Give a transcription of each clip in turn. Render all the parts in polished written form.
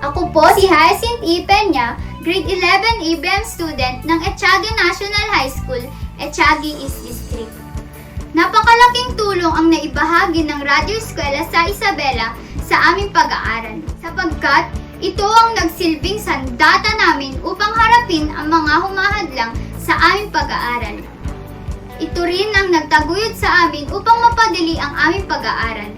Ako po si Hyacinth E. Peña, grade 11 ABM student ng Etiagi National High School, Etiagi East District. Napakalaking tulong ang naibahagi ng Radyo Eskwela sa Isabela sa aming pag-aaral, sapagkat ito ang nagsilbing sandata namin upang harapin ang mga humahadlang sa aming pag-aaral. Ito rin ang nagtaguyod sa amin upang mapadali ang aming pag-aaral.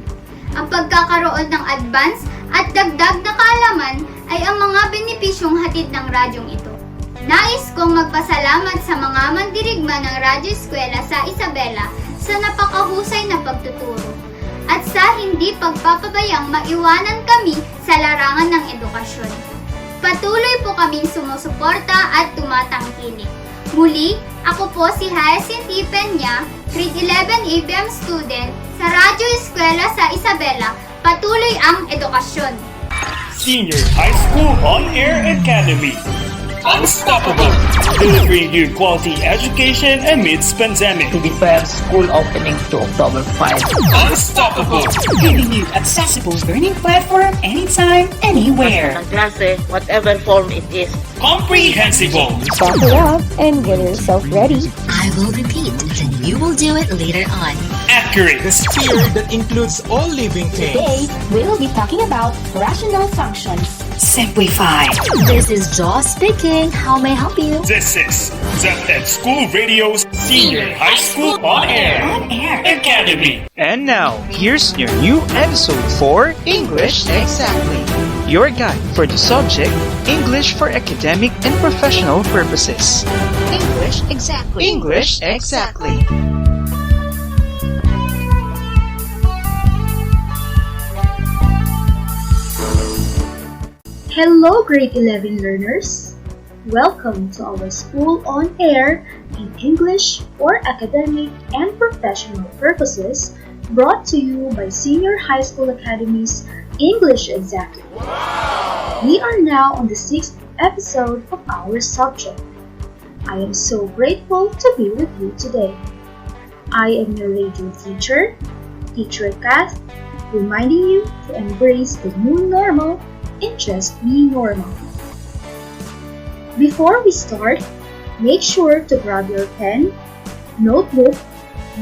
Ang pagkakaroon ng advance at dagdag na kaalaman ay ang mga benepisyong hatid ng radyong ito. Nais kong magpasalamat sa mga mandirigma ng Radyo Eskwela sa Isabela sa napakahusay na pagtuturo at sa hindi pagpapabayang maiwanan kami sa larangan ng edukasyon. Patuloy po kaming sumusuporta at tumatangkilik. Muli, ako po si Hyacinth E. Peña, grade 11 ABM student sa Radyo Eskwela sa Isabela. Patuloy ang edukasyon. Senior High School On-Air Academy. Unstoppable! Delivering you quality education amidst pandemic. To defer school opening to October 5. Unstoppable! Giving you accessible learning platform anytime, anywhere. Ang klase, whatever form it is. Comprehensible! Buckle up and get yourself ready. I will repeat, then you will do it later on. Accurate! The sphere that includes all living Today, things. we will be talking about rational functions. Simplify. This is Jaw speaking. How may I help you? This is Ed School Radio's Senior High School On-Air On-Air Academy. And now, here's your new episode for English Exactly. your guide for the subject English for academic and professional purposes. English exactly. English Exactly. Hello, grade 11 learners! Welcome to our School on Air in English for academic and professional purposes, brought to you by Senior High School Academy's English Exactly. We are now on the 6th episode of our subject. I am so grateful to be with you today. I am your radio teacher, Teacher Kath, reminding you to embrace the new normal and just be normal. Before we start, make sure to grab your pen, notebook,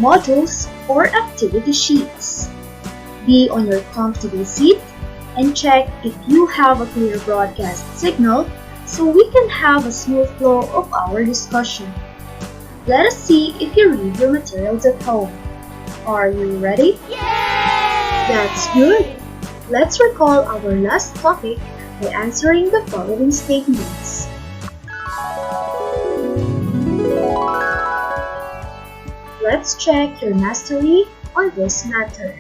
modules, or activity sheets. Be on your comfortable seat and check if you have a clear broadcast signal so we can have a smooth flow of our discussion. Let us see if you read your materials at home. Are you ready? Yay! That's good! Let's recall our last topic by answering the following statements. Let's check your mastery on this matter.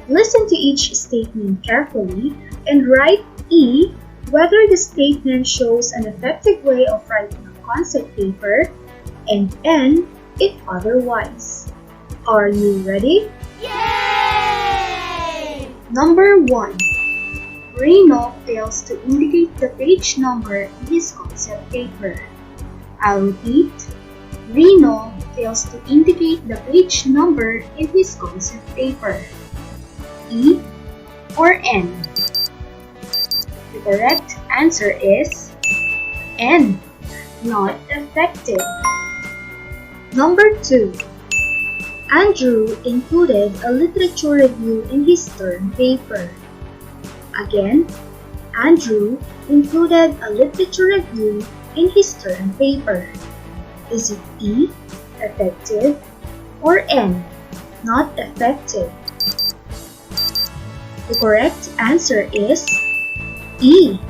Listen to each statement carefully and write E whether the statement shows an effective way of writing a concept paper, and N if otherwise. Are you ready? Number 1. Reno fails to indicate the page number in his concept paper. I'll repeat. Reno fails to indicate the page number in his concept paper. E or N? The correct answer is N. Not effective. Number 2. Andrew included a literature review in his term paper. Again, Andrew included a literature review in his term paper. Is it E, effective, or N, not effective? The correct answer is E,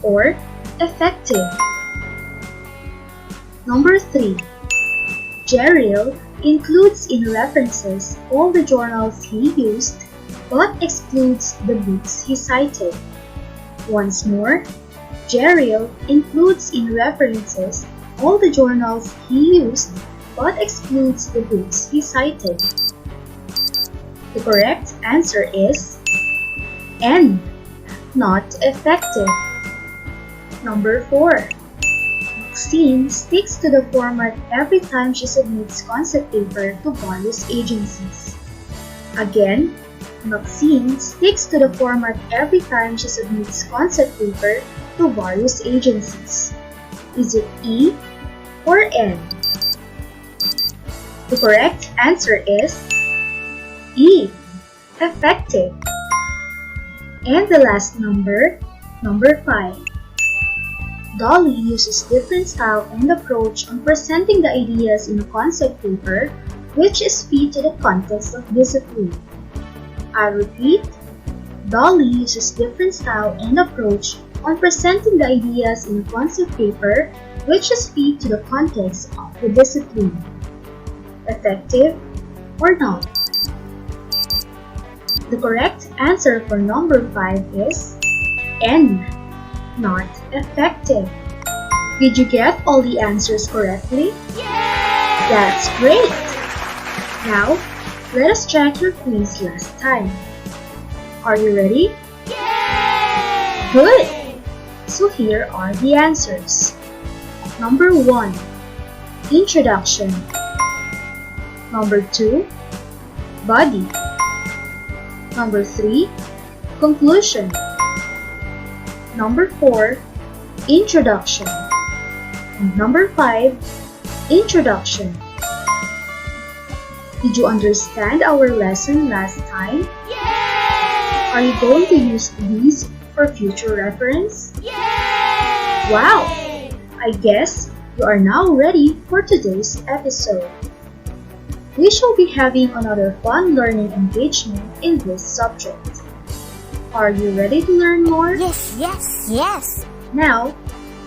or effective. Number 3. Jeriel includes in references all the journals he used but excludes the books he cited. Once more, Jeriel includes in references all the journals he used but excludes the books he cited. The correct answer is N, not effective. Number 4. Maxine sticks to the format every time she submits concept paper to various agencies. Again, Maxine sticks to the format every time she submits concept paper to various agencies. Is it E or N? The correct answer is E, effective. And the last number 5. Dolly uses different style and approach on presenting the ideas in a concept paper, which is fit to the context of discipline. I repeat, Dolly uses different style and approach on presenting the ideas in a concept paper, which is fit to the context of the discipline. Effective or not? The correct answer for number 5 is N, not effective. Did you get all the answers correctly? Yay! That's great! Now, let us check your quiz last time. Are you ready? Yay! Good! So here are the answers. Number 1, Introduction. Number 2, Body. Number 3, Conclusion. Number 4, Introduction. And number 5, Introduction. Did you understand our lesson last time? Yay! Are you going to use these for future reference? Yay! Wow! I guess you are now ready for today's episode. We shall be having another fun learning engagement in this subject. Are you ready to learn more? Yes. Now,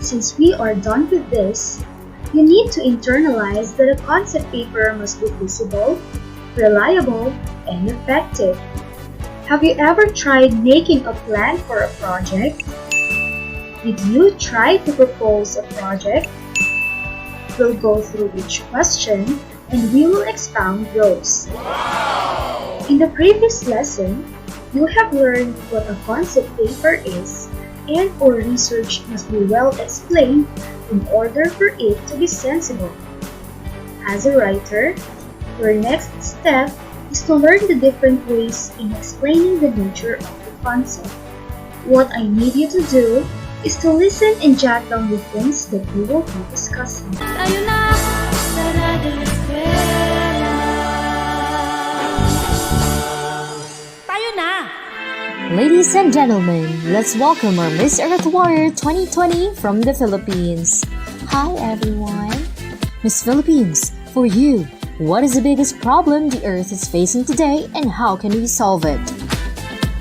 since we are done with this, you need to internalize that a concept paper must be visible, reliable, and effective. Have you ever tried making a plan for a project? Did you try to propose a project? We'll go through each question and we will expound those. In the previous lesson, you have learned what a concept paper is and or research must be well explained in order for it to be sensible. As a writer, your next step is to learn the different ways in explaining the nature of the concept. What I need you to do is to listen and jot down the things that we will be discussing. Tayo na sa Radyo Eskwela. Tayo na! Ladies and gentlemen, let's welcome our Miss Earth Warrior 2020 from the Philippines. Hi everyone. Miss Philippines, for you, what is the biggest problem the Earth is facing today and how can we solve it?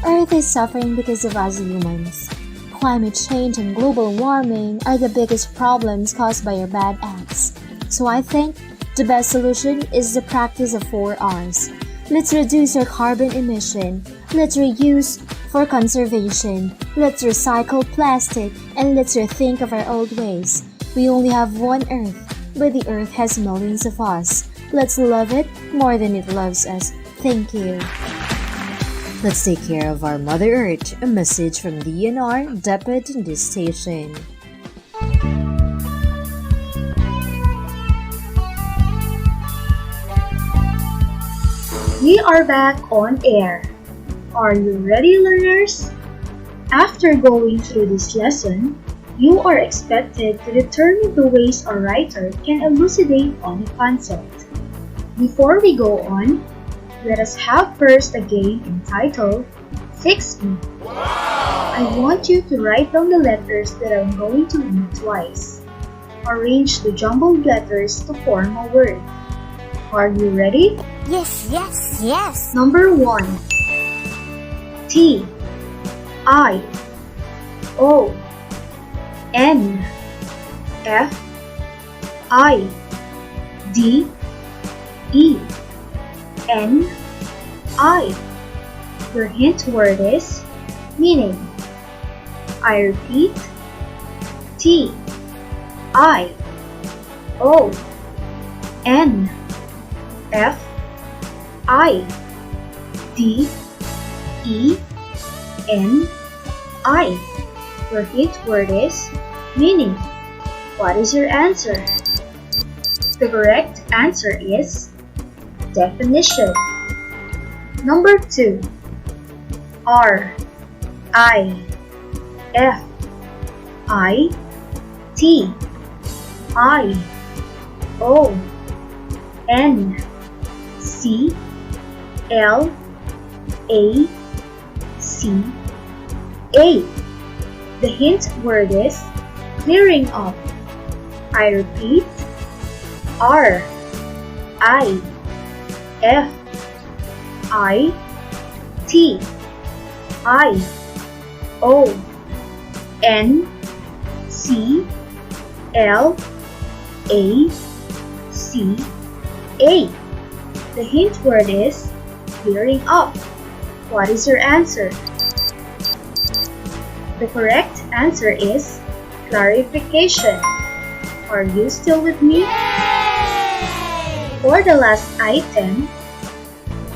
Earth is suffering because of us humans. Climate change and global warming are the biggest problems caused by our bad acts. So I think the best solution is the practice of 4 R's. Let's reduce our carbon emission. Let's reuse for conservation. Let's recycle plastic and let's rethink of our old ways. We only have one Earth, but the Earth has millions of us. Let's love it more than it loves us. Thank you. Let's take care of our Mother Earth. A message from DNR, Depot in this station. We are back on air. Are you ready, learners? After going through this lesson, you are expected to determine the ways a writer can elucidate on a concept. Before we go on, let us have first a game entitled Fix Me. I want you to write down the letters that I'm going to read twice. Arrange the jumbled letters to form a word. Are you ready? Yes. Number 1. T I O N F I D E N I. Your hint word is meaning. I repeat, T I O N F I D E N I. Your hint word is meaning. What is your answer? The correct answer is definition. Number 2. R I F I T I O N C L A C A. The hint word is clearing up. I repeat, R I F I T I O N C L A C A. The hint word is clearing up. What is your answer? The correct answer is clarification. Are you still with me? For the last item,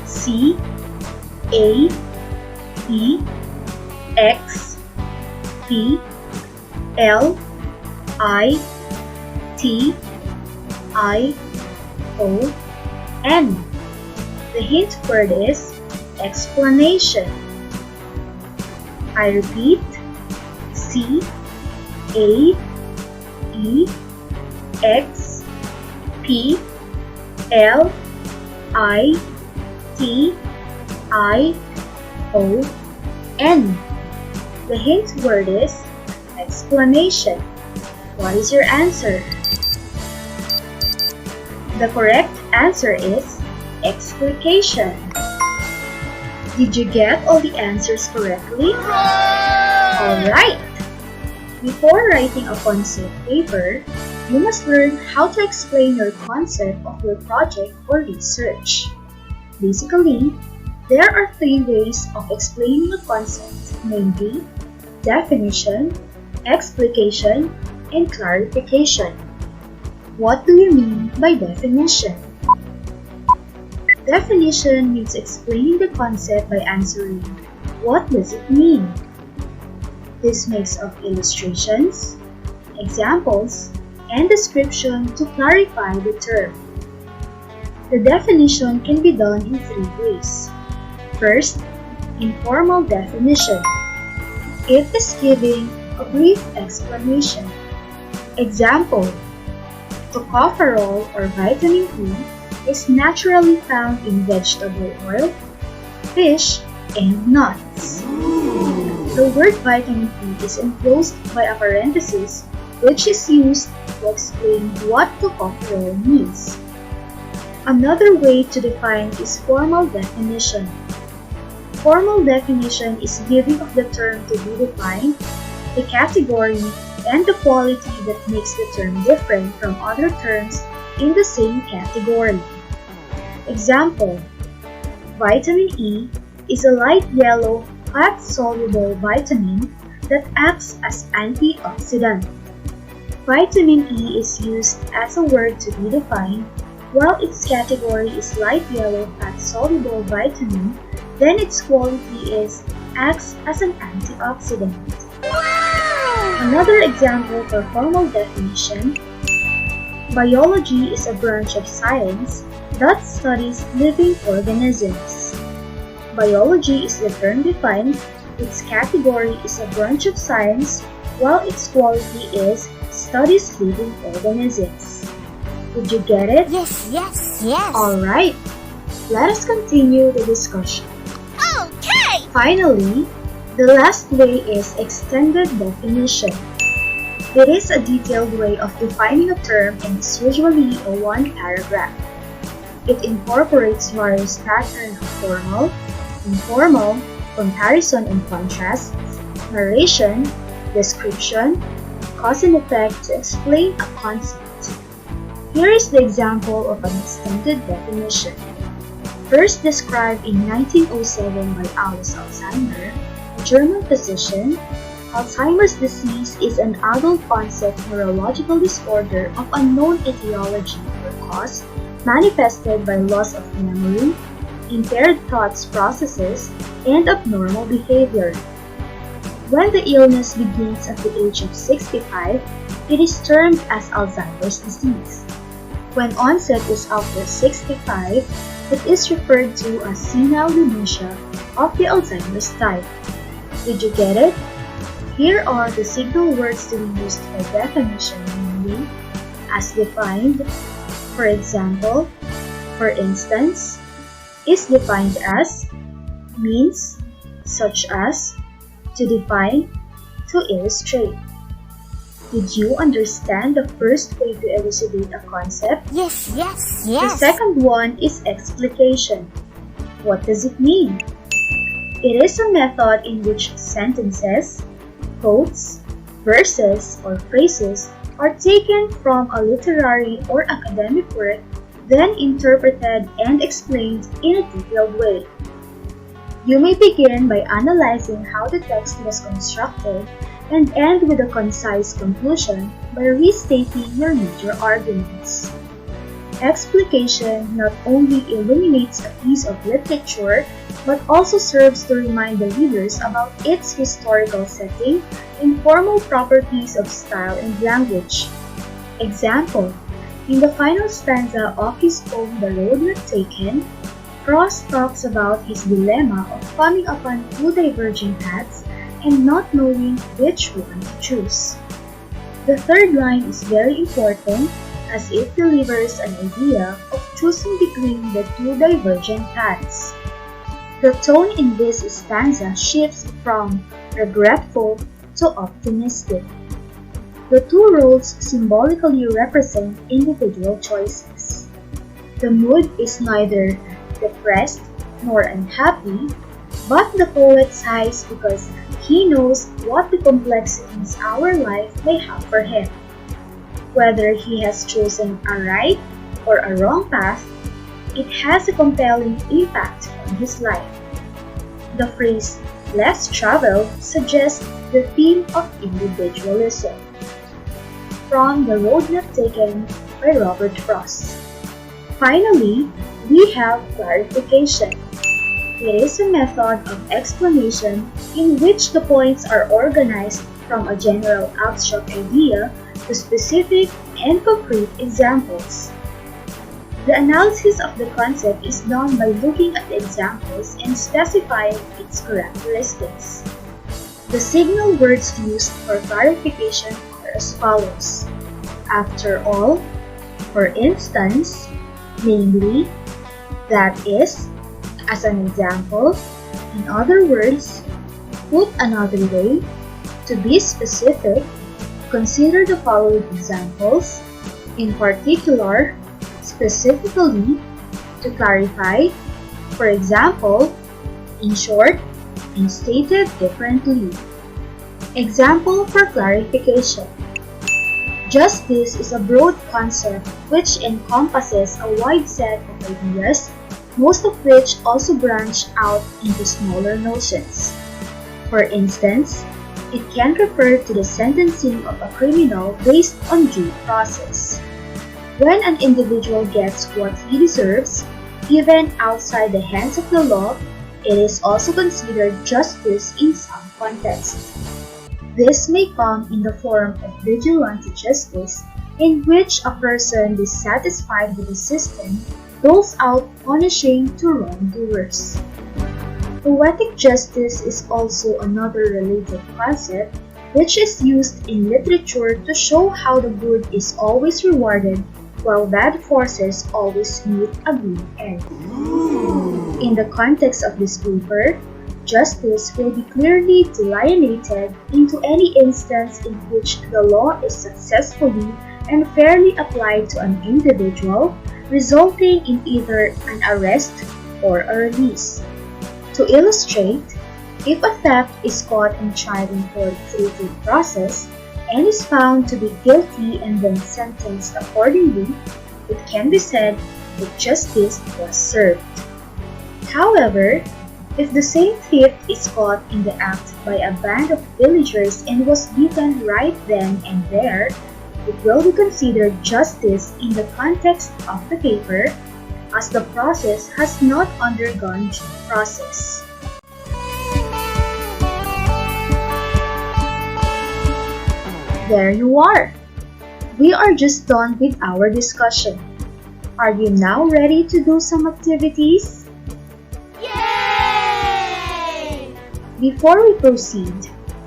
C A E X P L I T I O N. The hint word is explanation. I repeat, C A E X P L I T I O N. The hint word is explanation. What is your answer? The correct answer is explication. Did you get all the answers correctly? Alright! Before writing a concept paper, you must learn how to explain your concept of your project or research. Basically, there are 3 ways of explaining a concept, namely definition, explication, and clarification. What do you mean by definition? Definition means explaining the concept by answering, what does it mean? This makes of illustrations, examples, and description to clarify the term. The definition can be done in 3 ways. First, informal definition. It is giving a brief explanation. Example, tocopherol or vitamin E is naturally found in vegetable oil, fish, and nuts. The word vitamin E is enclosed by a parenthesis which is used to explain what tocopherol means. Another way to define is formal definition. Formal definition is giving of the term to be defined, the category, and the quality that makes the term different from other terms in the same category. Example, vitamin E is a light yellow, fat-soluble vitamin that acts as antioxidant. Vitamin E is used as a word to be defined, while its category is light yellow, fat-soluble vitamin, then its quality is acts as an antioxidant. Another example for formal definition, biology is a branch of science that studies living organisms. Biology is the term defined, its category is a branch of science, while its quality is studies living organisms. Did you get it? Yes. Alright, let us continue the discussion. Okay! Finally, the last way is extended definition. It is a detailed way of defining a term and is usually a 1 paragraph. It incorporates various patterns of formal, informal, comparison and contrast, narration, description, cause and effect to explain a concept. Here is the example of an extended definition. First described in 1907 by Alois Alzheimer, a German physician, Alzheimer's disease is an adult-onset neurological disorder of unknown etiology or cause manifested by loss of memory, impaired thought processes, and abnormal behavior. When the illness begins at the age of 65, it is termed as Alzheimer's disease. When onset is after 65, It is referred to as senile dementia of the Alzheimer's type. Did you get it? Here are the signal words to be used for definition, namely, as defined, for example, for instance, is defined as, means, such as, to define, to illustrate. Did you understand the first way to elucidate a concept? Yes, yes, The yes. second one is explication. What does it mean? It is a method in which sentences, quotes, verses, or phrases are taken from a literary or academic work, then interpreted and explained in a detailed way. You may begin by analyzing how the text was constructed and end with a concise conclusion by restating your major arguments. Explication not only illuminates a piece of literature but also serves to remind the readers about its historical setting and formal properties of style and language. Example: in the final stanza of his poem The Road Not Taken, Frost talks about his dilemma of coming upon two diverging paths and not knowing which one to choose. The third line is very important as it delivers an idea of choosing between the two divergent paths. The tone in this stanza shifts from regretful to optimistic. The two roads symbolically represent individual choices. The mood is neither depressed nor unhappy, but the poet sighs because he knows what the complexities our life may have for him. Whether he has chosen a right or a wrong path, it has a compelling impact on his life. The phrase less traveled suggests the theme of individualism. From The Road Not Taken by Robert Frost. Finally, we have clarification. It is a method of explanation in which the points are organized from a general abstract idea to specific and concrete examples. The analysis of the concept is done by looking at the examples and specifying its characteristics. The signal words used for clarification are as follows: after all, for instance, namely, that is, as an example, in other words, put another way, to be specific, consider the following examples, in particular, specifically, to clarify, for example, in short, and stated differently. Example for clarification. Justice is a broad concept which encompasses a wide set of ideas, most of which also branch out into smaller notions. For instance, it can refer to the sentencing of a criminal based on due process. When an individual gets what he deserves, even outside the hands of the law, it is also considered justice in some contexts. This may come in the form of vigilante justice, in which a person dissatisfied with the system doles out punishing to wrongdoers. Poetic justice is also another related concept which is used in literature to show how the good is always rewarded while bad forces always meet a good end. In the context of this paper, justice will be clearly delineated into any instance in which the law is successfully and fairly applied to an individual, resulting in either an arrest or a release. To illustrate, if a theft is caught and tried in court through due process and is found to be guilty and then sentenced accordingly, it can be said that justice was served. However, if the same thief is caught in the act by a band of villagers and was beaten right then and there, it will be considered justice in the context of the paper, as the process has not undergone due process. There you are! We are just done with our discussion. Are you now ready to do some activities? Yay! Before we proceed,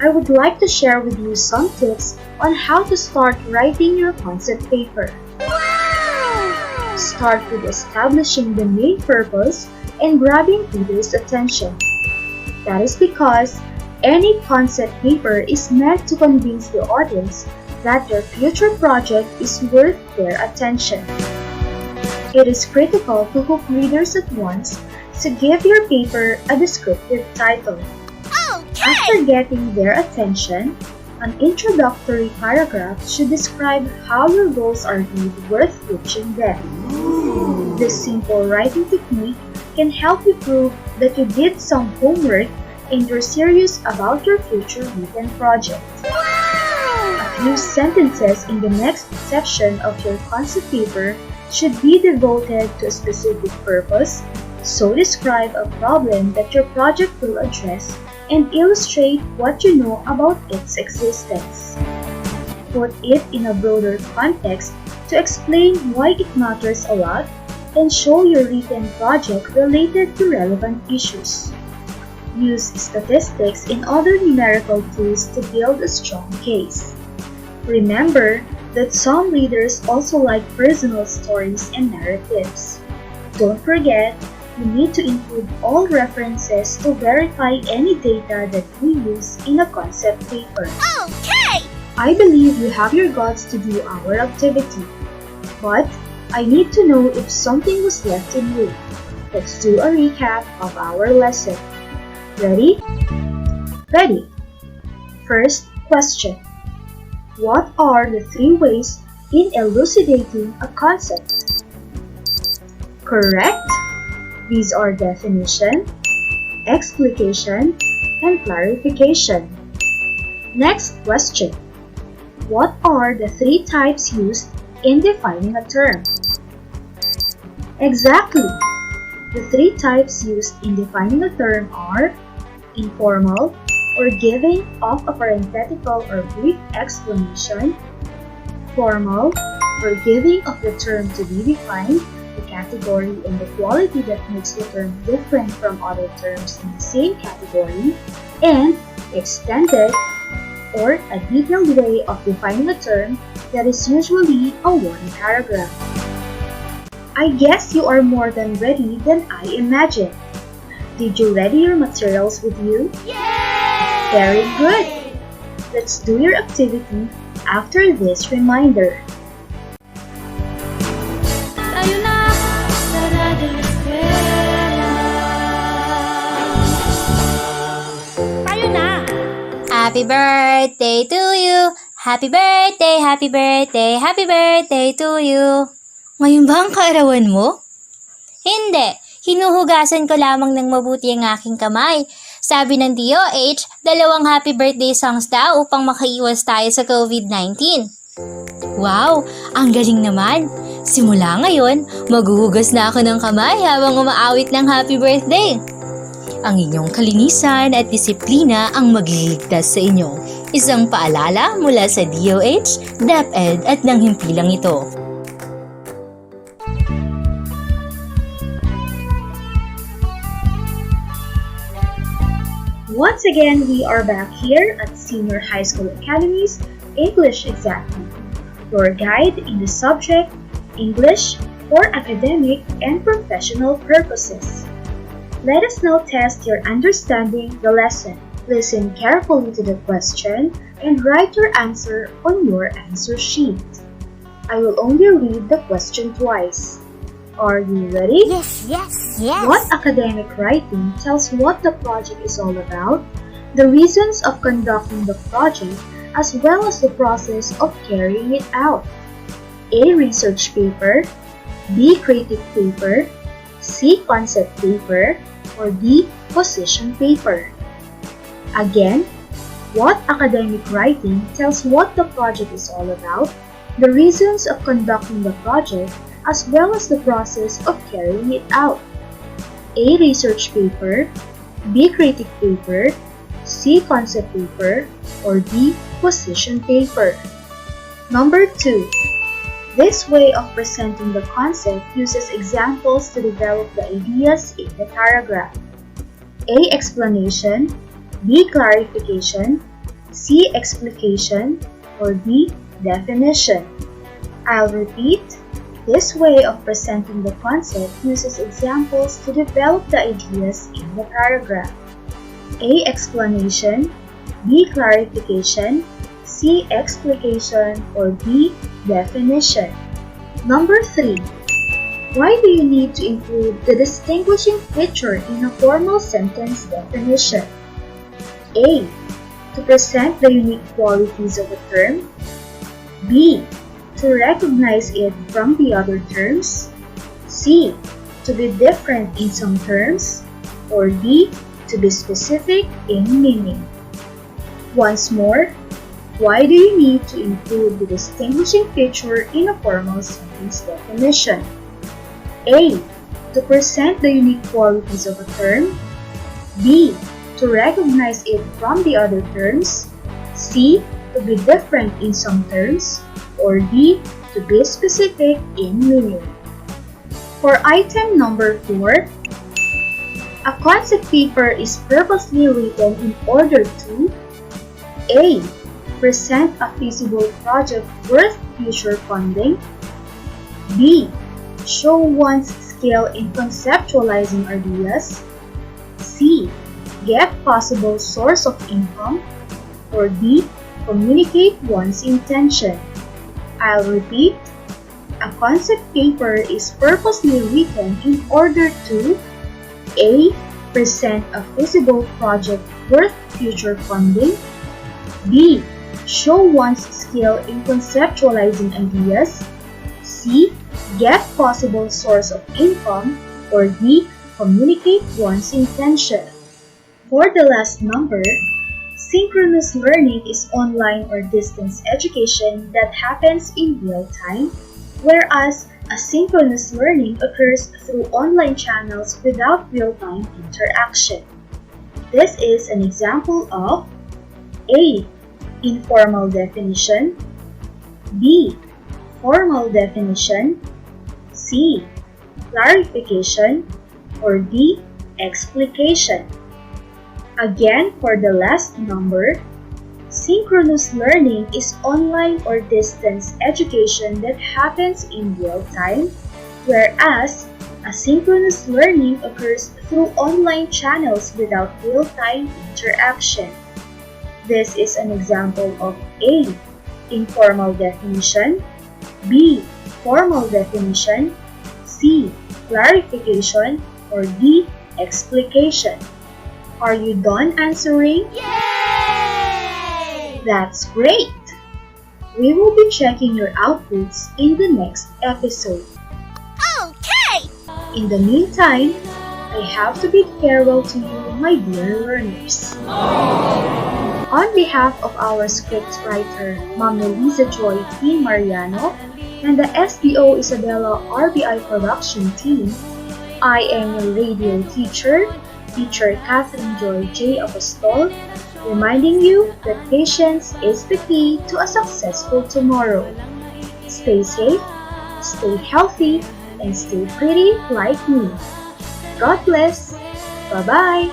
I would like to share with you some tips on how to start writing your concept paper. Wow! Start with establishing the main purpose and grabbing readers' attention. That is because any concept paper is meant to convince the audience that your future project is worth their attention. It is critical to hook readers at once, so give your paper a descriptive title. Okay! After getting their attention, an introductory paragraph should describe how your goals are made worth reaching them. This simple writing technique can help you prove that you did some homework and you're serious about your future written project. A few sentences in the next section of your concept paper should be devoted to a specific purpose, so describe a problem that your project will address and illustrate what you know about its existence. Put it in a broader context to explain why it matters a lot and show your written project related to relevant issues. Use statistics and other numerical tools to build a strong case. Remember that some readers also like personal stories and narratives. Don't forget, you need to include all references to verify any data that we use in a concept paper. Okay! I believe you have your guts to do our activity, but I need to know if something was left in you. Let's do a recap of our lesson. Ready? Ready. First question. What are the 3 ways in elucidating a concept? Correct. These are definition, explication, and clarification. Next question. What are the 3 types used in defining a term? Exactly. The 3 types used in defining a term are informal, or giving of a parenthetical or brief explanation; formal, or giving of the term to be defined, the category and the quality that makes the term different from other terms in the same category; and extended, or a detailed way of defining a term that is usually a 1 paragraph. I guess you are more than ready than I imagined. Did you ready your materials with you? Yay! Very good! Let's do your activity after this reminder. Tayo na sa Radyo Eskwela. Tayo na! Happy birthday to you! Happy birthday, happy birthday, happy birthday to you! Ngayon ba ang kaarawan mo? Hindi! Hinuhugasan ko lamang ng mabuti ang aking kamay. Sabi ng DOH, 2 happy birthday songs daw upang makaiwas tayo sa COVID-19. Wow! Ang galing naman! Simula ngayon, maghuhugas na ako ng kamay habang umaawit ng happy birthday. Ang inyong kalinisan at disiplina ang magliligtas sa inyo. Isang paalala mula sa DOH, DepEd at ng himpilang ito. Once again, we are back here at Senior High School Academy's English Exactly, your guide in the subject English for academic and professional purposes. Let us now test your understanding the lesson. Listen carefully to the question and write your answer on your answer sheet. I will only read the question twice. Are you ready? Yes, yes, yes! What academic writing tells what the project is all about, the reasons of conducting the project, as well as the process of carrying it out? A. Research paper, B. Critic paper, C. Concept paper, or D. Position paper? Again, what academic writing tells what the project is all about, the reasons of conducting the project, as well as the process of carrying it out? A. Research paper, B. Critic paper, C. Concept paper, or D. Position paper? Number 2. This way of presenting the concept uses examples to develop the ideas in the paragraph. A. Explanation, B. Clarification, C. Explication, or D. Definition. I'll repeat. This way of presenting the concept uses examples to develop the ideas in the paragraph. A. Explanation, B. Clarification, C. Explication, or D. Definition. Number 3. Why do you need to include the distinguishing feature in a formal sentence definition? A. To present the unique qualities of a term. B. To recognize it from the other terms. C. To be different in some terms. Or D. To be specific in meaning. Once more, why do you need to include the distinguishing feature in a formal sentence definition? A. To present the unique qualities of a term. B. To recognize it from the other terms. C. To be different in some terms. Or D. To be specific in meaning. For item number 4, a concept paper is purposely written in order to A. Present a feasible project worth future funding. B. Show one's skill in conceptualizing ideas. C. Get possible source of income. Or D. Communicate one's intention. I'll repeat. A concept paper is purposely written in order to A. Present a feasible project worth future funding. B. Show one's skill in conceptualizing ideas. C. Get possible source of income. Or D. Communicate one's intention. For the last number, synchronous learning is online or distance education that happens in real time, whereas asynchronous learning occurs through online channels without real-time interaction. This is an example of A. Informal definition, B. Formal definition, C. Clarification, or D. Explication. Again, for the last number, synchronous learning is online or distance education that happens in real time, whereas asynchronous learning occurs through online channels without real-time interaction. This is an example of A. Informal definition, B. Formal definition, C. Clarification, or D. Explication. Are you done answering? Yay! That's great! We will be checking your outputs in the next episode. Okay! In the meantime, I have to bid farewell to you, my dear learners. On behalf of our scriptwriter, Ma'am Melissa Joy P. Mariano, and the SDO Isabela RBI production team, I am your radio teacher, Teacher Catherine Joy J. Apostol, reminding you that patience is the key to a successful tomorrow. Stay safe, stay healthy, and stay pretty like me. God bless! Bye-bye!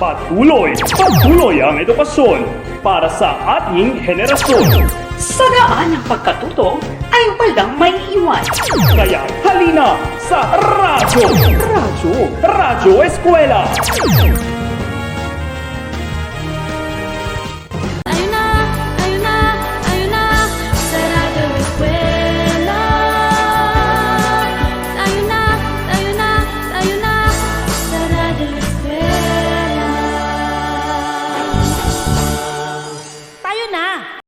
Patuloy ang edukasyon para sa ating henerasyon. Sa daan ng pagkatuto ay walang may iwan. Kaya halina sa Radyo Eskwela!